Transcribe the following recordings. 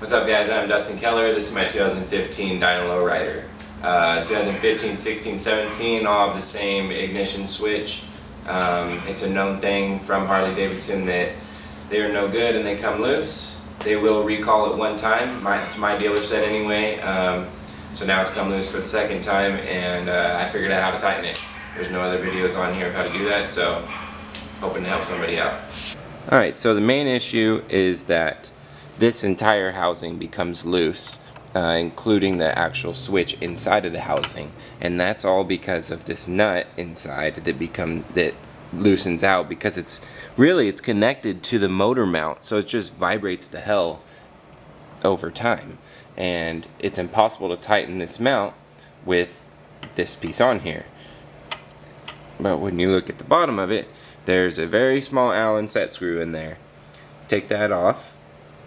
What's up guys, I'm Dustin Keller. This is my 2015 Dyna Lowrider. 2015, 16, 17, all have the same ignition switch. It's a known thing from Harley Davidson that they're no good and they come loose. They will recall it one time, it's my dealer said anyway. So now it's come loose for the second time, and I figured out how to tighten it. There's no other videos on here of how to do that, so hoping to help somebody out. Alright, so the main issue is that this entire housing becomes loose, including the actual switch inside of the housing, and that's all because of this nut inside that loosens out, because it's connected to the motor mount, so it just vibrates the hell over time, and it's impossible to tighten this mount with this piece on here. But when you look at the bottom of it, there's a very small Allen set screw in there. Take that off,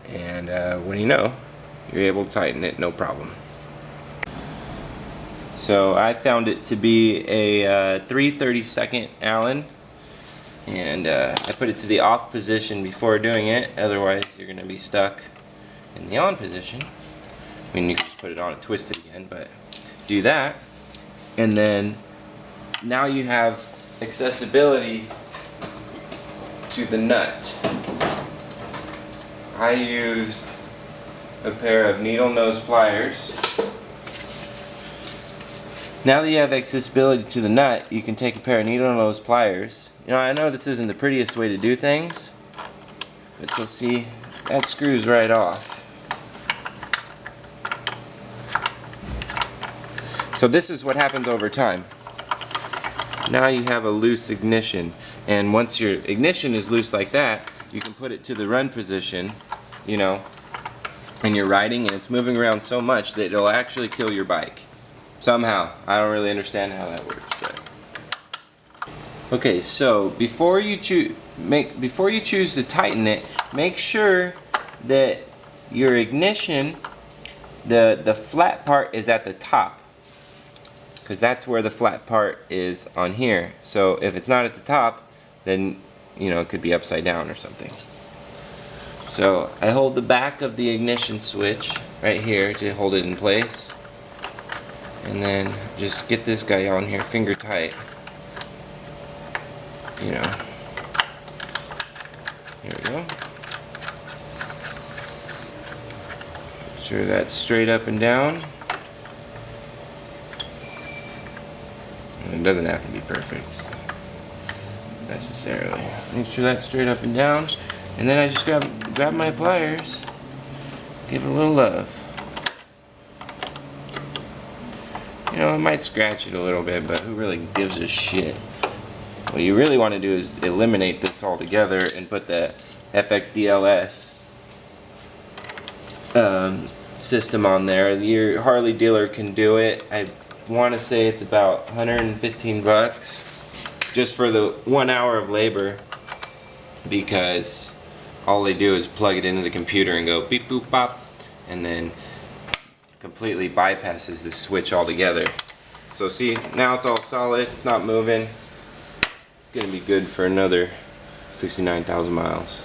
and what do you know, you're able to tighten it no problem. So I found it to be a 3/32 Allen, and I put it to the off position before doing it, otherwise you're going to be stuck in the on position. I mean, you can just put it on and twist it again, but do that, and then now you have accessibility to the nut. I used a pair of needle nose pliers. Now that you have accessibility to the nut, you can take a pair of needle nose pliers. You know, I know this isn't the prettiest way to do things, but so see, that screws right off. So this is what happens over time. Now you have a loose ignition, and once your ignition is loose like that, you can put it to the run position, you know, and you're riding and it's moving around so much that it'll actually kill your bike. Somehow. I don't really understand how that works, but okay, so before you choose to tighten it, make sure that your ignition, the flat part is at the top, because that's where the flat part is on here. So if it's not at the top, then you know, it could be upside down or something. So I hold the back of the ignition switch right here to hold it in place, and then just get this guy on here finger tight. You know, here we go. Make sure that's straight up and down. And it doesn't have to be perfect necessarily. Make sure that's straight up and down, and then I just grab my pliers, give it a little love. You know, it might scratch it a little bit, but who really gives a shit? What you really want to do is eliminate this altogether and put the FXDL system on there. Your Harley dealer can do it. I want to say it's about 115 bucks. Just for the 1 hour of labor, because all they do is plug it into the computer and go beep boop bop, and then completely bypasses the switch altogether. So see, now it's all solid, it's not moving. It's gonna be good for another 69,000 miles.